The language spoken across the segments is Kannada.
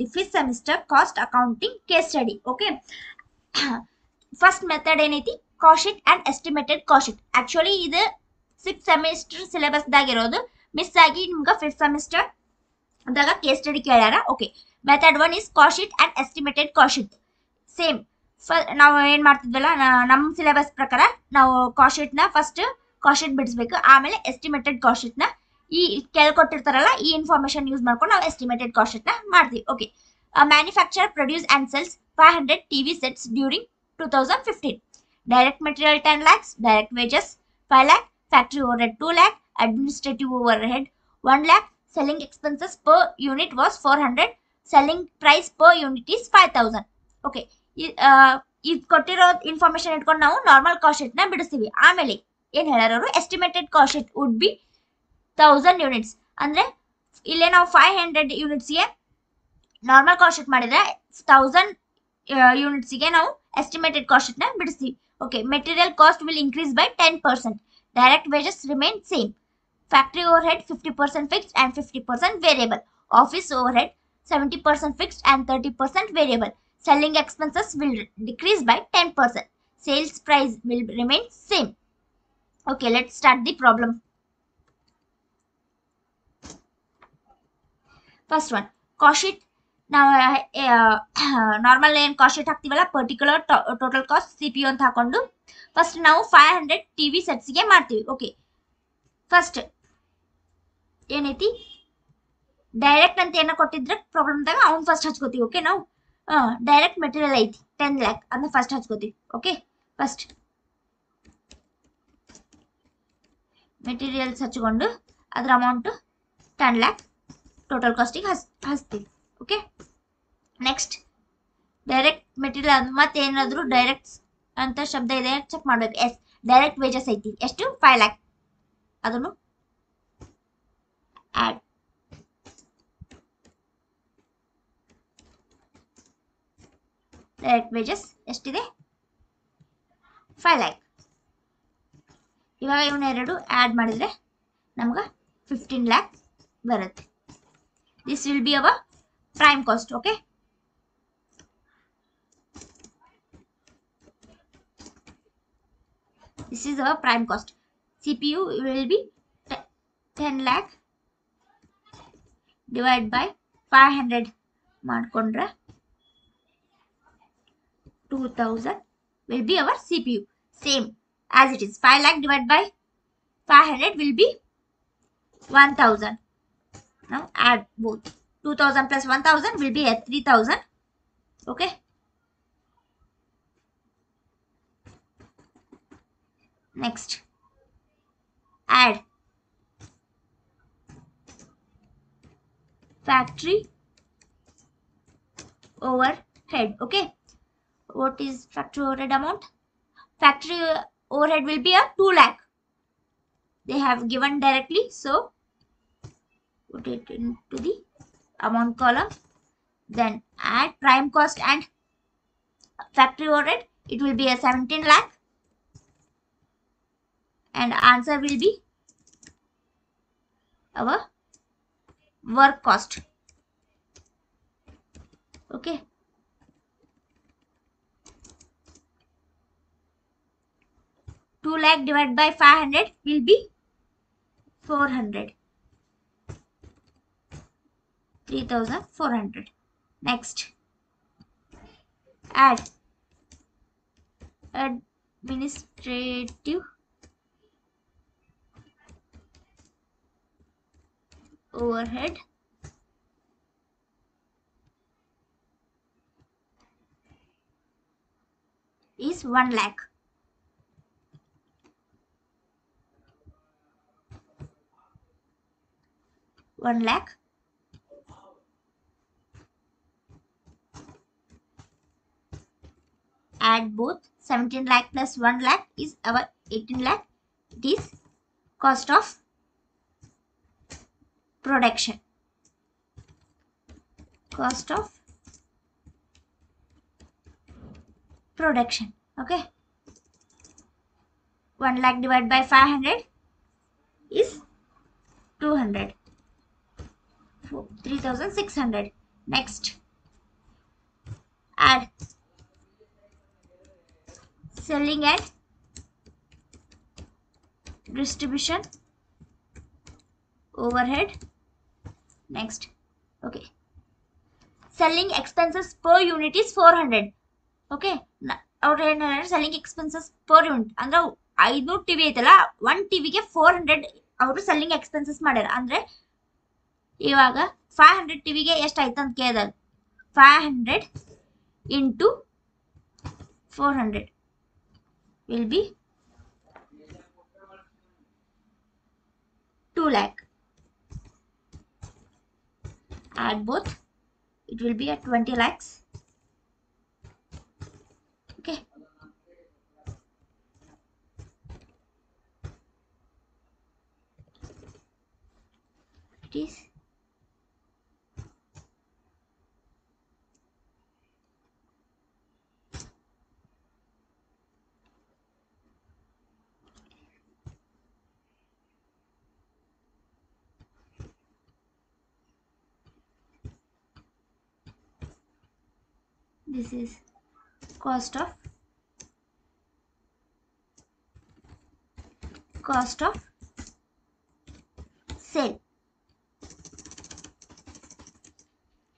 the fifth semester cost accounting case study. Okay. First method ಏನೈತಿ cost sheet and estimated cost sheet. Actually ಇದು 6th ಸೆಮಿಸ್ಟರ್ ಸಿಲೆಬಸ್ ದಾಗ ಇರೋದು, ಮಿಸ್ ಆಗಿ ನಿಮ್ಗೆ 5th ಸೆಮಿಸ್ಟರ್ ದಾಗ ಕೇಸ್ ಸ್ಟಡಿ ಕೇಳ್ಯಾರ. Okay, method 1 is cost sheet and estimated cost sheet. Same ನಾವು ಏನ್ ಮಾಡ್ತಿದ್ವಲ್ಲ, ನಮ್ಮ ಸಿಲೆಬಸ್ ಪ್ರಕಾರ ನಾವು ಕಾಸ್ಟ್ ಶೀಟ್ ನ ಫಸ್ಟ್ ಕಾಸ್ಟ್ ಶೀಟ್ ಬಿಡಿಸ್ಬೇಕು, ಆಮೇಲೆ ಎಸ್ಟಿಮೇಟೆಡ್ ಕಾಸ್ಟ್ ಶೀಟ್ ನ ಈ ಕೇಳ್ಕೊಟ್ಟಿರ್ತಾರಲ್ಲ ಈ ಇನ್ಫಾರ್ಮೇಶನ್ ಯೂಸ್ ಮಾಡ್ಕೊಂಡು ನಾವು ಎಸ್ಟಿಮೇಟೆಡ್ ಕಾಸ್ಟ್ ಶೀಟ್ ನ ಮಾಡ್ತೀವಿ. Okay, manufacture produce and cells 500 TV sets during 2015. Direct material 10 lakhs, direct wages 5 lakh, factory overhead 2 lakh, administrative overhead 1 lakh, selling expenses per unit was 400, selling price per unit is 5000. Okay, ಇದು ಕೊಟ್ಟಿರೋ ಇನ್ಫಾರ್ಮೇಶನ್ ಇಟ್ಕೊಂಡು ನಾವು ನಾರ್ಮಲ್ ಕಾಸ್ಟ್ ಶೀಟ್ ನ ಬಿಡಿಸ್ತೀವಿ. ಆಮೇಲೆ ಏನ್ ಹೇಳಾರ, estimated cost sheet would be 1000 units. ಅಂದ್ರೆ ಇಲ್ಲೇ ನಾವು 500 ಯೂನಿಟ್ಸ್ಗೆ ನಾರ್ಮಲ್ ಕಾಸ್ಟ್ ಶೀಟ್ ಮಾಡಿದ್ರೆ 1000 ಯೂನಿಟ್ಸ್ಗೆ ನಾವು ಎಸ್ಟಿಮೇಟೆಡ್ ಕಾಸ್ಟ್ ಶೀಟ್ ನ ಬಿಡಿಸ್ತೀವಿ. Okay, material cost will increase by 10%, direct wages remain same, factory overhead 50% fixed and 50% variable, office overhead 70% fixed and 30% variable, selling expenses will decrease by 10%, sales price will remain same. Okay, let's start the problem. First one, cost sheet. ನಾವು ನಾರ್ಮಲ್ ಏನು ಕಾಸ್ಟ್ ಶೀಟ್ ಹಾಕ್ತೀವಲ್ಲ, ಪರ್ಟಿಕ್ಯುಲರ್ ಟೋಟಲ್ ಕಾಸ್ಟ್ CPU ಅಂತ ಹಾಕೊಂಡು ಫಸ್ಟ್ ನಾವು 500 ಟಿವಿ ಸೆಟ್ಸ್ಗೆ ಮಾಡ್ತೀವಿ. ಓಕೆ, ಫಸ್ಟ್ ಏನೈತಿ ಡೈರೆಕ್ಟ್ ಅಂತ ಏನೋ ಕೊಟ್ಟಿದ್ರೆ ಪ್ರಾಬ್ಲಮ್ದಾಗ ಅವ್ನು ಫಸ್ಟ್ ಹಚ್ಕೋತೀವಿ. ಓಕೆ, ನಾವು ಡೈರೆಕ್ಟ್ ಮೆಟೀರಿಯಲ್ ಐತಿ 10 lakh ಅದನ್ನ ಫಸ್ಟ್ ಹಚ್ಕೋತೀವಿ. ಓಕೆ, ಫಸ್ಟ್ ಮೆಟೀರಿಯಲ್ಸ್ ಹಚ್ಕೊಂಡು ಅದ್ರ ಅಮೌಂಟ್ 10 lakh ಟೋಟಲ್ ಕಾಸ್ಟಿಗೆ ಹಚ್ತೀವಿ. ಓಕೆ, ನೆಕ್ಸ್ಟ್ ಡೈರೆಕ್ಟ್ ಮೆಟೀರಿಯಲ್ ಮತ್ತೇನಾದ್ರು ಡೈರೆಕ್ಟ್ ಅಂತ ಶಬ್ದ ಇದೆ ಚೆಕ್ ಮಾಡ್ಬೇಕು. ಎಸ್, ಡೈರೆಕ್ಟ್ ವೇಜಸ್ ಐತಿ ಎಷ್ಟು 5 lakh, ಅದನ್ನು ಆಡ್. ಡೈರೆಕ್ಟ್ ವೇಜಸ್ ಎಷ್ಟಿದೆ 5 lakh. ಇವಾಗ ಇವನ್ನೆರಡು ಆಡ್ ಮಾಡಿದ್ರೆ ನಮ್ಗೆ 15 lakh ಬರುತ್ತೆ. This will be our prime cost. Okay, this is our prime cost. CPU will be 10 lakh divided by 500 ಮಾಡ್ಕೊಂಡ್ರೆ 2000 will be our CPU. Same as it is, 5 lakh divided by 500 will be 1000. Now add both. 2000 plus 1000 will be at 3000. Okay, next add factory overhead. Okay, what is factory overhead amount? Factory overhead will be a 2 lakh. They have given directly, so put it into the amount column. Then add prime cost and factory overhead. It will be a 17 lakh, and answer will be our work cost. Okay, two lakh divided by 500 will be 400. 3400. Next, add administrative overhead is 1 lakh. Add both. 17 lakh plus 1 lakh is our 18 lakh. It is cost of production. Cost of production. Okay, 1 lakh divided by 500 is 200. 3600. Next, selling and distribution overhead. Next, okay, selling expenses per unit is 400. Okay, ಅವ್ರು ಏನು selling expenses per unit ಅಂದ್ರೆ 500 ಟಿವಿ ಐತಲ್ಲ 1 ಟಿವಿಗೆ 400 ಅವರು selling expenses ಮಾಡ್ಯಾರ. ಅಂದ್ರೆ ಇವಾಗ 500 ಟಿವಿಗೆ ಎಷ್ಟು ಆಯ್ತು ಅಂತ ಕೇಳಿದಾಗ 500 into 400 will be 2 lakh. Add both, it will be at 20 lakhs. Okay, it is this is cost of sale.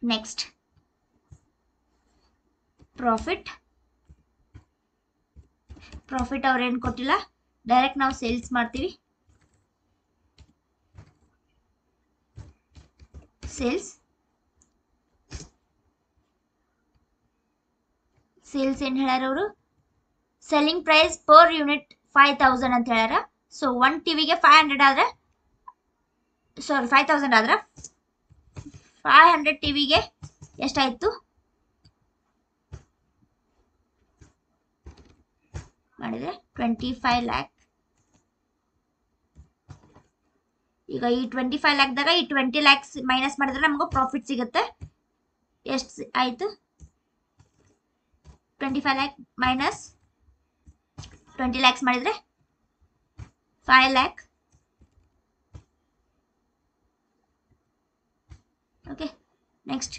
Next, profit ಅವ್ರು ಏನು ಕೊಟ್ಟಿಲ್ಲ, ಡೈರೆಕ್ಟ್ ನಾವು ಸೇಲ್ಸ್ ಮಾಡ್ತೀವಿ. ಸೇಲ್ಸ್ ಏನು ಹೇಳ್ಯಾರ ಅವರು, ಸೆಲ್ಲಿಂಗ್ ಪ್ರೈಸ್ ಪರ್ ಯೂನಿಟ್ 5000 ಅಂತ ಹೇಳ್ಯಾರ. ಸೊ 1 ಟಿವಿಗೆ 500 ಆದ್ರೆ 5000 ಆದ್ರೆ 500 ಟಿವಿಗೆ ಎಷ್ಟಾಯ್ತು ಮಾಡಿದ್ರೆ 25 lakh. ಈಗ ಈ 25 lakhದಾಗ ಈ 20 lakhs ಮೈನಸ್ ಮಾಡಿದ್ರೆ ನಮಗೆ ಪ್ರಾಫಿಟ್ ಸಿಗುತ್ತೆ. ಎಷ್ಟು ಆಯ್ತು, 25 lakh minus 20 lakhs ಮಾಡಿದ್ರೆ 5 lakh. Okay, next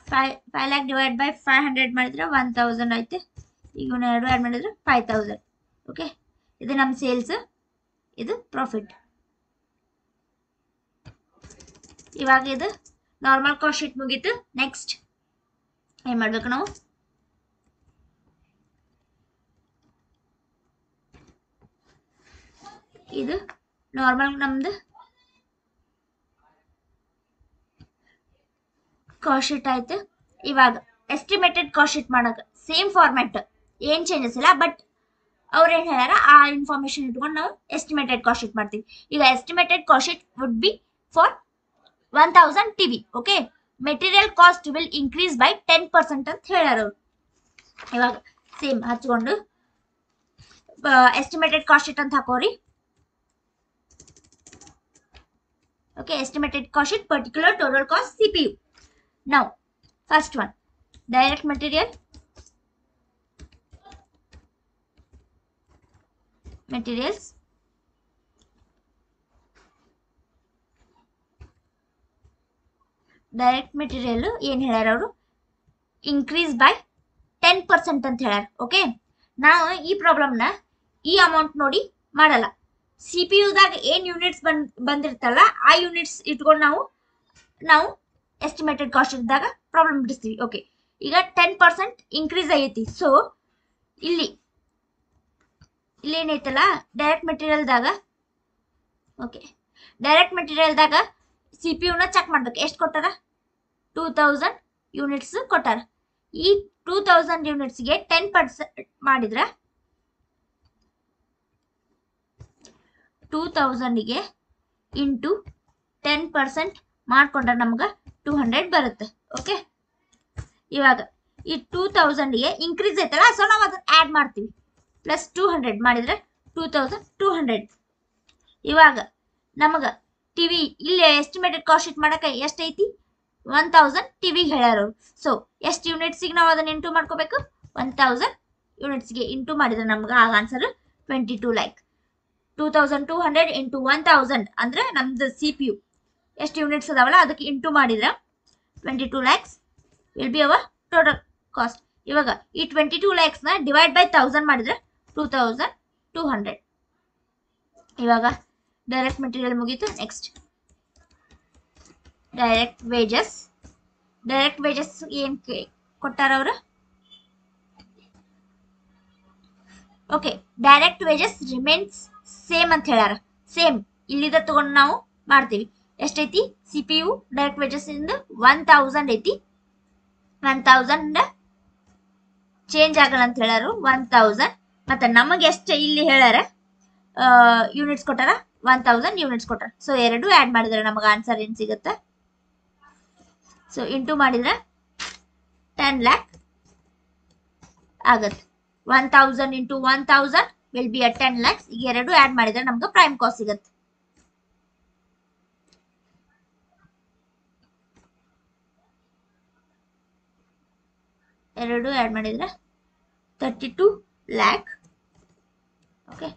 5 lakh divide by 500 ಮಾಡಿದ್ರೆ 1000 ಆಯ್ತು. ಈಗ ಎರಡು ಆ್ಯಡ್ ಮಾಡಿದ್ರೆ 5000. ಓಕೆ, ಇದು ನಮ್ಮ ಸೇಲ್ಸ್, ಇದು ಪ್ರಾಫಿಟ್. ಇವಾಗ ಇದು ನಾರ್ಮಲ್ ಕಾಸ್ಟ್ ಶೀಟ್ ಮುಗೀತು. ನೆಕ್ಸ್ಟ್ ಏನು ಮಾಡ್ಬೇಕು ನಾವು, ಇದು ನಾರ್ಮಲ್ ನಮ್ದು ಕಾಸ್ಟ್ ಶೀಟ್ ಆಯ್ತು. ಇವಾಗ ಎಸ್ಟಿಮೇಟೆಡ್ ಕಾಸ್ಟ್ ಶೀಟ್ ಮಾಡೋಕೆ ಸೇಮ್ ಫಾರ್ಮ್ಯಾಟ್, ಏನು ಚೇಂಜಸ್ ಇಲ್ಲ. ಬಟ್ ಅವ್ರು ಏನು ಹೇಳ್ಯಾರ ಆ ಇನ್ಫಾರ್ಮೇಶನ್ ಇಟ್ಕೊಂಡು ನಾವು ಎಸ್ಟಿಮೇಟೆಡ್ ಕಾಸ್ಟ್ ಶೀಟ್ ಮಾಡ್ತೀವಿ. ಈಗ estimated cost sheet would B for 1000 TV. Okay, material cost will increase by 10% ಅಂತ ಹೇಳ್ಯಾರ ಅವರು. ಇವಾಗ ಸೇಮ್ ಹಚ್ಕೊಂಡು ಎಸ್ಟಿಮೇಟೆಡ್ ಕಾಸ್ಟ್ ಶೀಟ್ ಅಂತ ಹಾಕೋರಿ. Okay, estimated cost sheet particular total cost CPU. Now first one, direct materials ಡೈರೆಕ್ಟ್ ಮೆಟೀರಿಯಲ್ ಏನು ಹೇಳ್ಯಾರ ಅವರು, ಇನ್ಕ್ರೀಸ್ ಬೈ 10% ಅಂತ ಹೇಳ್ಯಾರ. ಓಕೆ, ನಾವು ಈ ಪ್ರಾಬ್ಲಮ್ನ ಈ ಅಮೌಂಟ್ ನೋಡಿ ಮಾಡಲ್ಲ. CPU-ದಾಗ ಏನು ಯೂನಿಟ್ಸ್ ಬಂದಿರ್ತಲ್ಲ ಆ ಯೂನಿಟ್ಸ್ ಇಟ್ಕೊಂಡು ನಾವು ಎಸ್ಟಿಮೇಟೆಡ್ ಕಾಸ್ಟ್ ಇದ್ದಾಗ ಪ್ರಾಬ್ಲಮ್ ಬಿಡಿಸ್ತೀವಿ. ಓಕೆ, ಈಗ 10% ಇನ್ಕ್ರೀಸ್ ಆಗೈತಿ. ಸೊ ಇಲ್ಲಿ ಏನೈತಲ್ಲ ಡೈರೆಕ್ಟ್ ಮೆಟೀರಿಯಲ್ದಾಗ, ಓಕೆ, ಡೈರೆಕ್ಟ್ ಮೆಟೀರಿಯಲ್ದಾಗ CPU-ನ ಚೆಕ್ ಮಾಡ್ಬೇಕು. ಎಷ್ಟು ಕೊಟ್ಟಾರ, 2000 ಯೂನಿಟ್ಸ್ ಕೊಟ್ಟಾರ. ಈ 2000 ಯೂನಿಟ್ಸ್ಗೆ 10% ಮಾಡಿದ್ರೆ 2000ಗೆ ಇಂಟು 10% ಮಾಡ್ಕೊಂಡ್ರೆ ನಮ್ಗೆ 200 ಬರುತ್ತೆ. ಓಕೆ, ಇವಾಗ ಈ 2000ಗೆ ಇನ್ಕ್ರೀಸ್ ಐತಲ್ಲ, ಸೊ ನಾವು ಅದನ್ನ ಆ್ಯಡ್ ಮಾಡ್ತೀವಿ. ಪ್ಲಸ್ 200 ಮಾಡಿದ್ರೆ 2200. ಇವಾಗ ನಮಗೆ ಟಿವಿ ಇಲ್ಲಿ ಎಸ್ಟಿಮೇಟೆಡ್ ಕಾಸ್ಟ್ ಶೀಟ್ ಮಾಡಕ್ಕೆ ಎಷ್ಟೈತಿ, 1000 ಟಿವಿಗೆ ಹೇಳ್ಯಾರ. ಸೊ ಎಷ್ಟು ಯೂನಿಟ್ಸಿಗೆ ನಾವು ಅದನ್ನ ಇಂಟು ಮಾಡ್ಕೋಬೇಕು, 1000 ಯೂನಿಟ್ಸ್ಗೆ ಇಂಟು ಮಾಡಿದ್ರೆ ನಮ್ಗೆ ಆಗ ಆನ್ಸರ್ 22 lakh. 2200 ಇಂಟು 1000 ಅಂದ್ರೆ ನಮ್ದು CPU ಎಷ್ಟು ಯೂನಿಟ್ಸ್ ಅದಾವಲ್ಲ ಅದಕ್ಕೆ ಇಂಟು ಮಾಡಿದ್ರೆ 22 lakhs will be our total cost. ಇವಾಗ ಈ 22 lakhsನ ಡಿವೈಡ್ ಬೈ 1000 ಮಾಡಿದ್ರೆ 2200. ಇವಾಗ ಡೈರೆಕ್ಟ್ ಮೆಟೀರಿಯಲ್ ಮುಗೀತು. Next direct wages. Direct wages ಏನ್ ಕೊಟ್ಟಾರ ಅವರು? Okay, direct wages remains same ಅಂತ ಹೇಳ್ಯಾರ. ಸೇಮ್ ಇಲ್ಲಿದ ತಗೊಂಡು ನಾವು ಮಾಡ್ತೀವಿ. ಎಷ್ಟೈತಿ? C P U direct wages ಇಂದ 1000 ಐತಿ. 1000 ಚೇಂಜ್ ಆಗಲ್ಲ ಅಂತ ಹೇಳ್ಯಾರು. 1000 ಮತ್ತೆ ನಮಗೆ ಎಷ್ಟು ಇಲ್ಲಿ ಹೇಳ್ಯಾರ ಯೂನಿಟ್ಸ್ ಕೊಟ್ಟಾರ? 1000 ಯೂನಿಟ್ಸ್ ಕೊಟ್ಟಾರ. ಸೊ ಎರಡು ಆ್ಯಡ್ ಮಾಡಿದ್ರೆ ನಮಗೆ ಆನ್ಸರ್ ಏನು ಸಿಗುತ್ತೆ? ಸೊ ಇಂಟು ಮಾಡಿದ್ರೆ 10 lakh ಆಗತ್ತೆ. 1000 into 1000 will be at 10 lakhs. ಈಗ ಎರಡು ಆ್ಯಡ್ ಮಾಡಿದ್ರೆ ನಮ್ಗೆ ಪ್ರೈಮ್ ಕಾಸ್ಟ್ ಸಿಗುತ್ತೆ. ಎರಡು ಆ್ಯಡ್ ಮಾಡಿದ್ರೆ 32 lakh. Okay,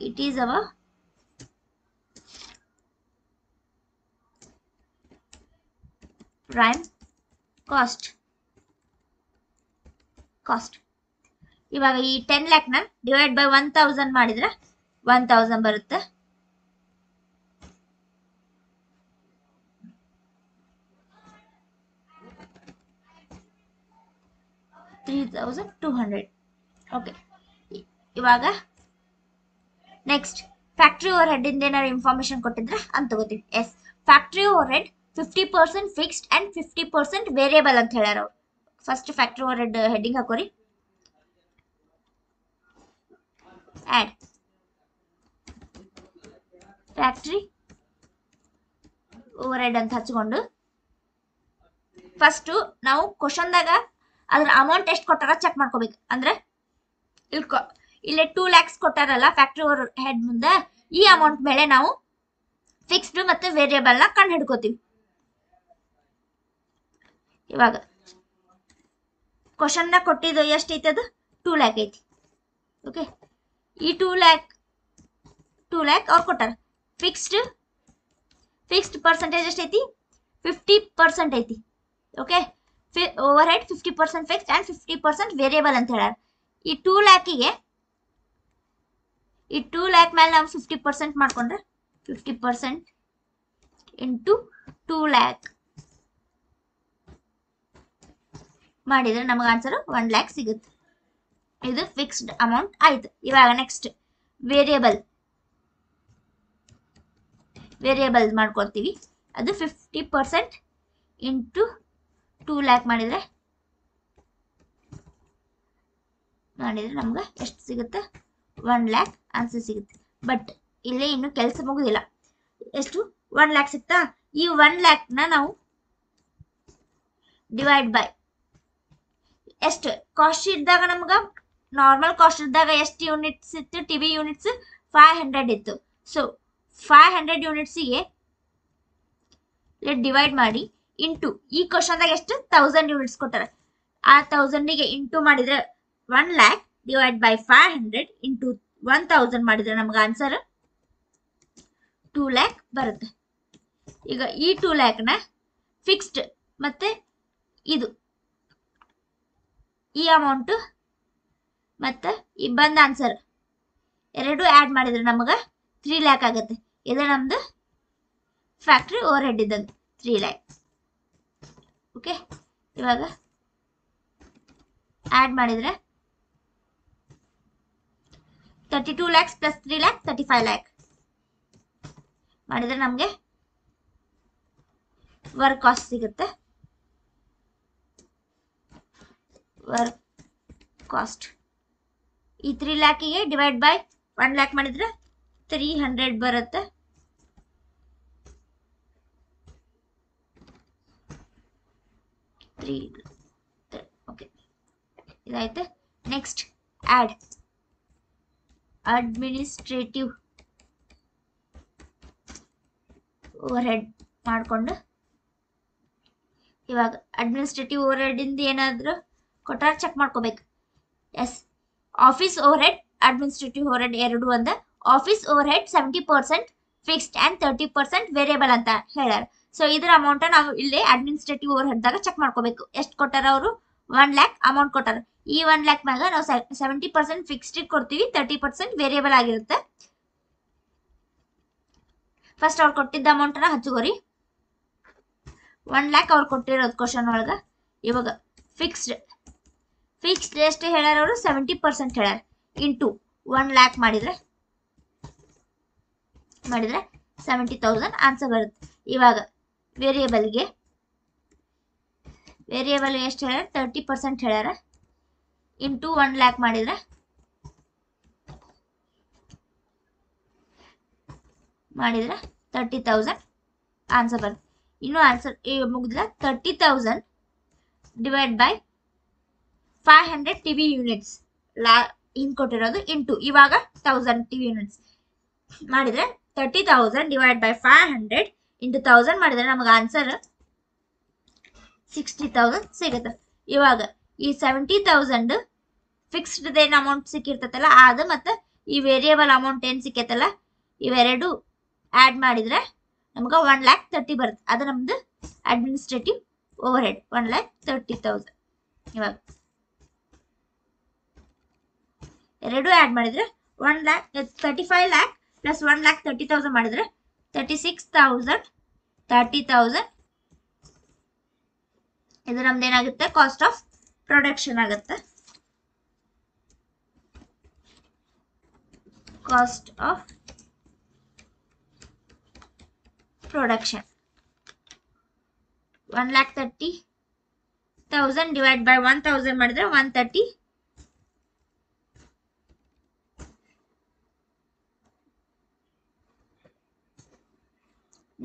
it is our prime cost. ಇವಾಗ ಈ 10 lakh ನ ಡಿವೈಡ್ ಬೈ 1000 ಮಾಡಿದ್ರೆ 1000 ಬರುತ್ತೆ. $3,200. ಓಕೆ, ಇವಾಗ ನೆಕ್ಸ್ಟ್ ಫ್ಯಾಕ್ಟ್ರಿ ಓವರ್ ಹೆಡ್ ಇಂದ ಏನಾದ್ರು ಇನ್ಫಾರ್ಮೇಶನ್ ಕೊಟ್ಟಿದ್ರೆ ಅಂತ ತಗೋತೀವಿ. Yes, factory overhead 50% fixed and 50% variable ಅಂತ ಹೇಳ್ಯಾರ ಅವ್ರು. First factory overhead heading ಹಾಕೋರಿ. ಆಡ್ ಫ್ಯಾಕ್ಟ್ರಿ ಓವರ್ ಹೆಡ್ ಅಂತ ಹಚ್ಕೊಂಡು ಫಸ್ಟ್ ನಾವು ಕ್ವಶನ್ದಾಗ ಅದ್ರ ಅಮೌಂಟ್ ಎಷ್ಟು ಕೊಟ್ಟಾರ ಚೆಕ್ ಮಾಡ್ಕೋಬೇಕು. ಅಂದ್ರೆ ಇಲ್ಲಿ 2 lakhs ಕೊಟ್ಟಾರಲ್ಲ ಫ್ಯಾಕ್ಟ್ರಿ ಓವರ್ ಹೆಡ್ ಮುಂದೆ, ಈ ಅಮೌಂಟ್ ಮೇಲೆ ನಾವು ಫಿಕ್ಸ್ಡ್ ಮತ್ತೆ ವೇರಿಯಬಲ್ ನ ಕಂಡು ಹಿಡ್ಕೋತೀವಿ. ಇವಾಗ ಕ್ವಶನ್ ನ ಕೊಟ್ಟಿದ್ದು ಎಷ್ಟೈತಿ? ಅದು 2 lakh ಐತಿ. ಓಕೆ, ಈ 2 lakh ಅವ್ರು ಕೊಟ್ಟಾರ. ಫಿಕ್ಸ್ಡ್ ಪರ್ಸೆಂಟೇಜ್ ಎಷ್ಟೈತಿ? 50% ಐತಿ. Okay, over head 50% fixed and 50% variable ಅಂತ ಹೇಳ್ಯಾರ. ಈ 2 lakhಗೆ ಈ 2 lakh ಮೇಲೆ ನಾವು 50% ಮಾಡ್ಕೊಂಡ್ರೆ 50% ಇಂಟು 2 lakh ಮಾಡಿದ್ರೆ ನಮಗೆ ಆನ್ಸರ್ 1 lakh ಸಿಗುತ್ತೆ. ಇದು ಫಿಕ್ಸ್ಡ್ ಅಮೌಂಟ್ ಆಯ್ತು. ಇವಾಗ ನೆಕ್ಸ್ಟ್ ವೇರಿಯಬಲ್ ಮಾಡ್ಕೊಳ್ತೀವಿ. ಅದು 50% ಇಂಟು 2 lakh ಮಾಡಿದ್ರೆ ನಮ್ಗೆ ಎಷ್ಟು ಸಿಗುತ್ತೆ? 1 lakh ಆನ್ಸರ್ ಸಿಗುತ್ತೆ. ಬಟ್ ಇಲ್ಲೇ ಇನ್ನು ಕೆಲಸ ಮುಗುದಿಲ್ಲ. ಎಷ್ಟು? 1 lakh ಸಿಗ್ತಾ? ಈ 1 lakh ನ ನಾವು ಡಿವೈಡ್ ಬೈ ಎಷ್ಟು ಕಾಸ್ಟ್ ಇದ್ದಾಗ ನಮ್ಗ ನಾರ್ಮಲ್ ಕಾಸ್ಟ್ ಇದ್ದಾಗ ಎಷ್ಟು ಯೂನಿಟ್ಸ್ ಇತ್ತು? ಟಿವಿ ಯೂನಿಟ್ಸ್ 500 ಇತ್ತು. ಸೊ 500 ಯೂನಿಟ್ಸಿಗೆ ಡಿವೈಡ್ ಮಾಡಿ ಇಂಟು ಈ ಕ್ವಶನ್ದಾಗ ಎಷ್ಟು? 1000 ಯೂನಿಟ್ಸ್ ಕೊಟ್ಟಾರ. ಆ 1000ಗೆ ಇಂಟು ಮಾಡಿದ್ರೆ 1 lakh ಡಿವೈಡ್ ಬೈ 500 ಇಂಟು 1000 ಮಾಡಿದ್ರೆ ನಮ್ಗೆ ಆನ್ಸರ್ 2 lakh ಬರುತ್ತೆ. ಈಗ ಈ 2 lakh ನ ಫಿಕ್ಸ್ಡ್ ಮತ್ತೆ ಇದು ಈ ಅಮೌಂಟ್ ಮತ್ತೆ ಈ ಬಂದ ಆನ್ಸರ್ ಎರಡು ಆ್ಯಡ್ ಮಾಡಿದ್ರೆ ನಮಗೆ 3 lakh ಆಗುತ್ತೆ. ಇದು ನಮ್ದು ಫ್ಯಾಕ್ಟ್ರಿ ಓವರ್ ಹೆಡ್ ಇದ್ದಂಗೆ 3 lakh. ಓಕೆ, ಇವಾಗ ಆ್ಯಡ್ ಮಾಡಿದ್ರೆ 32 lakhs ಪ್ಲಸ್ 3 lakh 35 lakh ಮಾಡಿದ್ರೆ ನಮಗೆ ವರ್ಕ್ ಕಾಸ್ಟ್ ಸಿಗುತ್ತೆ. ವರ್ಕ್ ಕಾಸ್ಟ್ ಈ 3 lakhಗೆ ಡಿವೈಡ್ ಬೈ 1 lakh ಮಾಡಿದ್ರೆ 300 ಬರುತ್ತೆ. ಓಕೆ, ಇದಾಯ್ತು. Next add administrative overhead ಮಾಡಿಕೊಂಡು ಇವಾಗ ಅಡ್ಮಿನಿಸ್ಟ್ರೇಟಿವ್ ಓವರ್ ಹೆಡ್ ಇಂದ ಏನಾದರೂ ಕೊಟ್ಟಾರ ಚೆಕ್ ಮಾಡ್ಕೋಬೇಕು. Yes, office overhead administrative overhead ಎರಡು ಒಂದ. Office overhead 70% fixed and 30% variable ಅಂತ ಹೇಳ್ಯಾರ. ಸೊ ಇದರ ಅಮೌಂಟ್ ನಾವು ಇಲ್ಲಿ ಅಡ್ಮಿನಿಸ್ಟ್ರೇಟಿವ್ ಓವರ್ ಹೆಡ್ ದಾಗ ಚೆಕ್ ಮಾಡ್ಕೋಬೇಕು. ಎಷ್ಟು ಕೊಟ್ಟಾರ ಅವರು? 1 lakh ಅಮೌಂಟ್ ಕೊಟ್ಟಾರ. ಈ 1 ಲ್ಯಾಕ್ ಮ್ಯಾಗ ನಾವು 70% ಫಿಕ್ಸ್ಡ್ ಕೊಡ್ತೀವಿ, 30% ವೇರಿಯಬಲ್ ಆಗಿರುತ್ತೆ. ಫಸ್ಟ್ ಅವ್ರು ಕೊಟ್ಟಿದ್ದ ಅಮೌಂಟನ್ನ ಹಚ್ಚುಗೋರಿ. 1 ಲ್ಯಾಕ್ ಅವ್ರು ಕೊಟ್ಟಿರೋದು ಕ್ವಶನ್ ಒಳಗ. ಇವಾಗ ಫಿಕ್ಸ್ಡ್ ಎಷ್ಟು ಹೇಳ್ಯಾರ ಅವರು? 70% ಹೇಳ್ಯಾರ. ಇಂಟು 1 ಲ್ಯಾಕ್ ಮಾಡಿದ್ರೆ 70,000 ಆನ್ಸರ್ ಬರುತ್ತೆ. ಇವಾಗ ವೇರಿಯಬಲ್ ಎಷ್ಟು ಹೇಳ್ಯಾರ? 30% ಹೇಳ್ಯಾರ. ಇಂಟು 1 ಲ್ಯಾಕ್ ಮಾಡಿದ್ರೆ ಮಾಡಿದ್ರೆ 30,000 ಆನ್ಸರ್ ಬರುತ್ತೆ. ಇನ್ನು ಆನ್ಸರ್ ಮುಗಿದಿಲ್ಲ. 30,000 ಡಿವೈಡ್ ಬೈ 500 ಟಿವಿ ಯೂನಿಟ್ಸ್ ಹಿಂಗ್ ಕೊಟ್ಟಿರೋದು ಇಂಟು ಇವಾಗ 1000 ಟಿವಿ ಯೂನಿಟ್ಸ್ ಮಾಡಿದ್ರೆ 30,000 ಡಿವೈಡ್ ಬೈ 500 ಇಂಟು 1000 ಮಾಡಿದ್ರೆ ನಮಗೆ ಆನ್ಸರ್ 60,000 ಸಿಗುತ್ತೆ. ಇವಾಗ ಈ 70,000 ಫಿಕ್ಸ್ಡ್ ಏನ್ ಅಮೌಂಟ್ ಸಿಕ್ಕಿರ್ತೈತಲ್ಲ ಅದು ಮತ್ತೆ ಈ ವೇರಿಯಬಲ್ ಅಮೌಂಟ್ ಏನ್ ಸಿಕ್ಕೈತಲ್ಲ ಇವೆರಡು ಆಡ್ ಮಾಡಿದ್ರೆ ನಮ್ಗೆ 1,30,000 ಬರುತ್ತೆ. ಅದು ನಮ್ದು ಅಡ್ಮಿನಿಸ್ಟ್ರೇಟಿವ್ ಓವರ್ ಹೆಡ್ 1,30,000. ಇವಾಗ ಎರಡು ಆಡ್ ಮಾಡಿದ್ರೆ 35 ಲ್ಯಾಕ್ ಪ್ಲಸ್ 1,30,000 ಮಾಡಿದ್ರೆ 36,000 30,000. ಇದು ನಮ್ದೇನಾಗುತ್ತೆ? ಕಾಸ್ಟ್ ಆಫ್ ಪ್ರೊಡಕ್ಷನ್ ಆಗುತ್ತೆ. Cost of production 1,30,000 divide by 1,000 ಮಾಡಿದ್ರೆ 130.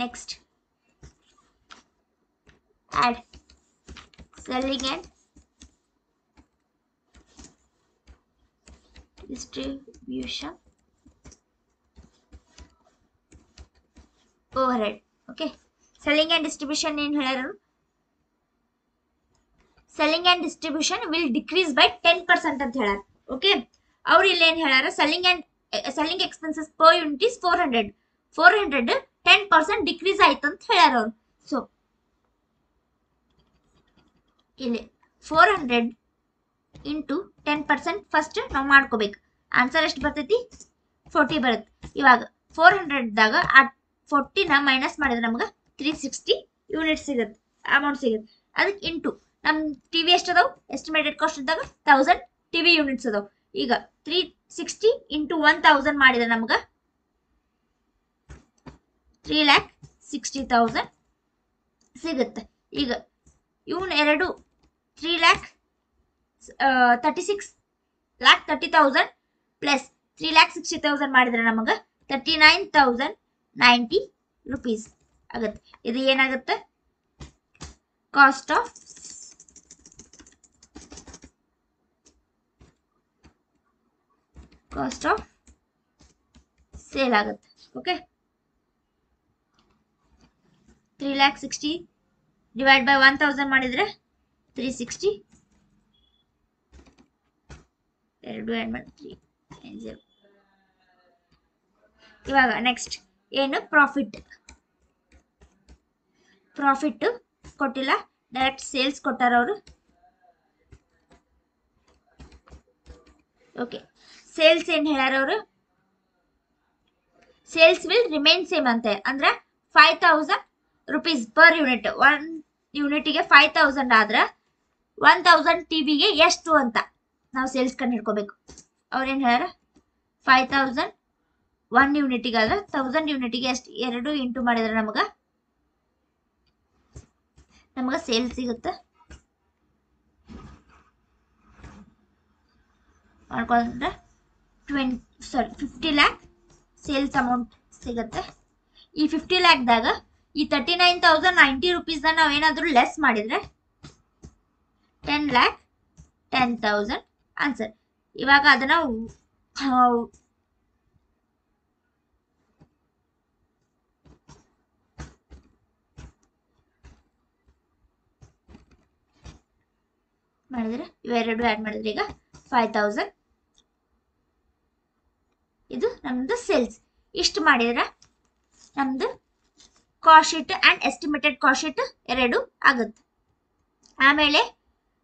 Next add selling and distribution overhead. Okay, selling and distribution ಏನು ಹೇಳ್ಯಾರು? Selling and distribution will decrease by 10% ಅಂತ ಹೇಳ್ಯಾರ. ಓಕೆ, ಅವ್ರು ಇಲ್ಲಿ ಏನ್ ಹೇಳ್ಯಾರ? Selling expenses per unit is 400 10% decrease ಆಯ್ತು ಅಂತ ಹೇಳ್ಯಾರ ಅವ್ರು. ಸೊ ಇಲ್ಲಿ 400 ಇಂಟು 10% ಫಸ್ಟ್ ನಾವು ಮಾಡ್ಕೋಬೇಕು. ಆನ್ಸರ್ ಎಷ್ಟು ಬರ್ತೈತಿ? 40 ಬರುತ್ತೆ. ಇವಾಗ 400ದಾಗ 40ನ ಮೈನಸ್ ಮಾಡಿದ್ರೆ ನಮ್ಗೆ 360 ಯೂನಿಟ್ ಸಿಗುತ್ತೆ, ಅಮೌಂಟ್ ಸಿಗುತ್ತೆ. ಅದಕ್ಕೆ ಇಂಟು ನಮ್ ಟಿವಿ ಎಷ್ಟು ಅದಾವ? ಎಸ್ಟಿಮೇಟೆಡ್ ಕಾಸ್ಟ್ ಇದ್ದಾಗ 1000 ಟಿವಿ ಯೂನಿಟ್ಸ್ ಅದಾವ. ಈಗ 360 ಇಂಟು 1000 ಮಾಡಿದ್ರೆ ನಮ್ಗೆ 3,60,000 ಸಿಗುತ್ತೆ. ಈಗ ಇವನ್ ಎರಡು 3,36,30,000 ಪ್ಲಸ್ 3,60,000 ಮಾಡಿದ್ರೆ ನಮಗೆ 39,090 ರೂಪೀಸ್ ಆಗುತ್ತೆ. ಇದು ಏನಾಗುತ್ತೆ? ಕಾಸ್ಟ್ ಆಫ್ ಸೇಲ್ ಆಗುತ್ತೆ. ಓಕೆ, 3,60,000 ಡಿವೈಡ್ ಬೈ 1,000 ಮಾಡಿದ್ರೆ 360. ಎರಡು ಆಡ್ ಮಾಡಿ 390. ಇವಾಗ ನೆಕ್ಸ್ಟ್ ಏನು? ಪ್ರಾಫಿಟ್ ಕೊಟ್ಟಿಲ್ಲ, ಡೈರೆಕ್ಟ್ ಸೇಲ್ಸ್ ಕೊಟ್ಟಾರ ಅವರು. ಓಕೆ, ಸೇಲ್ಸ್ ಏನ್ ಹೇಳ್ಯಾರ ಅವರು? ಸೇಲ್ಸ್ ವಿಲ್ ರಿಮೈನ್ ಸೇಮ್ ಅಂತ, ಅಂದ್ರೆ 5,000 ರೂಪೀಸ್ ಪರ್ ಯೂನಿಟ್. 1 ಯೂನಿಟ್ಗೆ 5,000 ಆದ್ರೆ 1,000 ಟಿವಿಗೆ ಎಷ್ಟು ಅಂತ ನಾವು ಸೇಲ್ಸ್ ಕಂಡು ಹಿಡ್ಕೋಬೇಕು. ಅವ್ರೇನ್ ಹೇಳ್ಯಾರ? 5,000 1 ಯೂನಿಟಿಗೆ ಆದ್ರೆ 1000 ಯೂನಿಟಿಗೆ ಎಷ್ಟು? 2 ಇಂಟು ಮಾಡಿದ್ರೆ ನಮಗೆ ಸೇಲ್ಸ್ ಸಿಗುತ್ತೆ. ಮಾಡ್ಕೊಂಡ್ರೆ 50 ಲ್ಯಾಕ್ ಸೇಲ್ಸ್ ಅಮೌಂಟ್ ಸಿಗುತ್ತೆ. ಈ 50 ಲ್ಯಾಕ್ದಾಗ ಈ 39,090 ರೂಪೀಸ್ ನಾವೇನಾದ್ರೂ ಲೆಸ್ ಮಾಡಿದ್ರೆ 10,10,000 ಆನ್ಸರ್. ಇವಾಗ ಅದನ್ನ ಮಾಡಿದ್ರೆ ಇವೆರಡು ಆಡ್ ಮಾಡಿದ್ರೆ ಈಗ 5,000. ಇದು ನಮ್ದು ಸೇಲ್ಸ್. ಇಷ್ಟು ಮಾಡಿದ್ರೆ ನಮ್ದು cost sheet and estimated cost sheet ಎರಡು ಆಗುತ್ತೆ. ಆಮೇಲೆ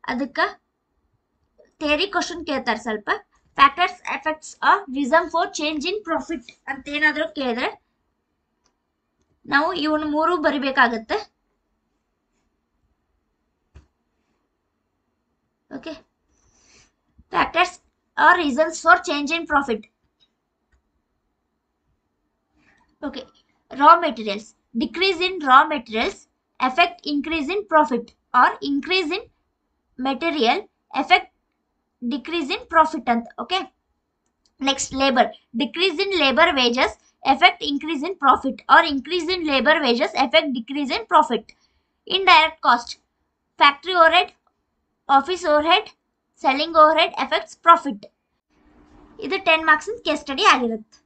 ಅದಕ್ಕೆ ಥಿಯರಿ ಕ್ವಶನ್ ಕೇಳ್ತಾರೆ ಸ್ವಲ್ಪ. Factors effects are reason for change in profit ಅಂತ ಏನಾದರೂ ಕೇಳಿದ್ರೆ ನಾವು ಇವನು 3 ಬರಿಬೇಕಾಗತ್ತೆ. Okay, factors are reasons for change in profit. Okay, raw materials. Decrease in raw materials affect increase in profit, or increase in material affect decrease in profit ಅಂತ. Okay, next labour. Decrease in labor wages affect increase in profit, or increase in labor wages affect decrease in profit. Indirect cost. Factory overhead, office overhead, selling overhead affects profit. ಇದು 10 ಮಾರ್ಕ್ಸ್ ಕೇಸ್ ಸ್ಟಡಿ ಆಗಿರುತ್ತೆ.